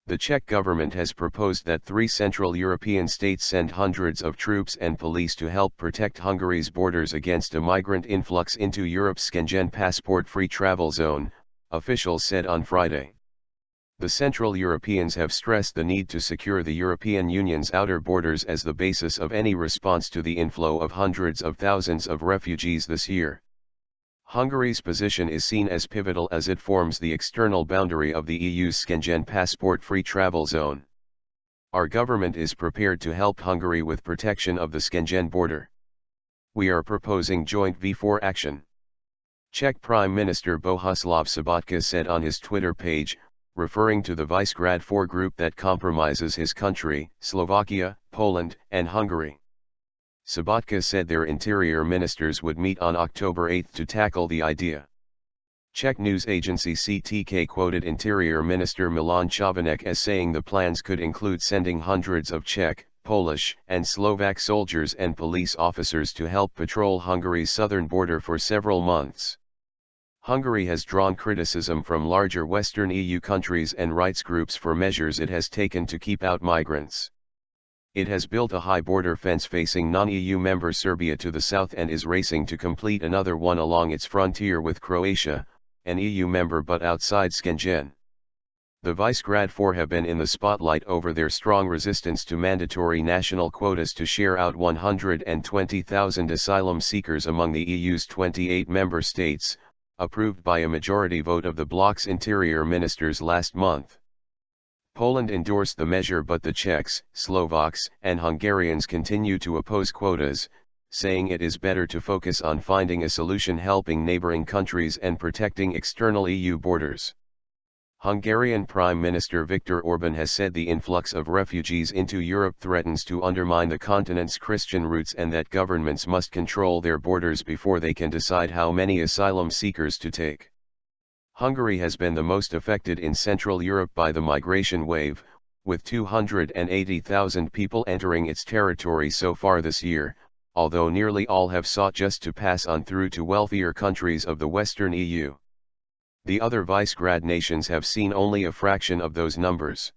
The Czech government has proposed that 3 Central European states send hundreds of troops and police to help protect Hungary's borders against a migrant influx into Europe's Schengen passport-free travel zone, officials said on Friday. The Central Europeans have stressed the need to secure the European Union's outer borders as the basis of any response to the inflow of hundreds of thousands of refugees this year. Hungary's position is seen as pivotal as it forms the external boundary of the EU's Schengen passport-free travel zone. Our government is prepared to help Hungary with protection of the Schengen border. We are proposing joint V4 action. Czech Prime Minister Bohuslav Sobotka said on his Twitter page, referring to the Visegrad 4 group that compromises his country, Slovakia, Poland, and Hungary. Sobotka said their interior ministers would meet on October 8 to tackle the idea. Czech news agency CTK quoted Interior Minister Milan Chovanec as saying the plans could include sending hundreds of Czech, Polish, and Slovak soldiers and police officers to help patrol Hungary's southern border for several months. Hungary has drawn criticism from larger Western EU countries and rights groups for measures it has taken to keep out migrants. It has built a high border fence facing non-EU member Serbia to the south and is racing to complete another one along its frontier with Croatia, an EU member but outside Schengen. The Visegrad 4 have been in the spotlight over their strong resistance to mandatory national quotas to share out 120,000 asylum seekers among the EU's 28 member states, approved by a majority vote of the bloc's interior ministers last month. Poland endorsed the measure, but the Czechs, Slovaks, and Hungarians continue to oppose quotas, saying it is better to focus on finding a solution helping neighboring countries and protecting external EU borders. Hungarian Prime Minister Viktor Orbán has said the influx of refugees into Europe threatens to undermine the continent's Christian roots and that governments must control their borders before they can decide how many asylum seekers to take. Hungary has been the most affected in Central Europe by the migration wave, with 280,000 people entering its territory so far this year, although nearly all have sought just to pass on through to wealthier countries of the Western EU. The other Visegrad nations have seen only a fraction of those numbers.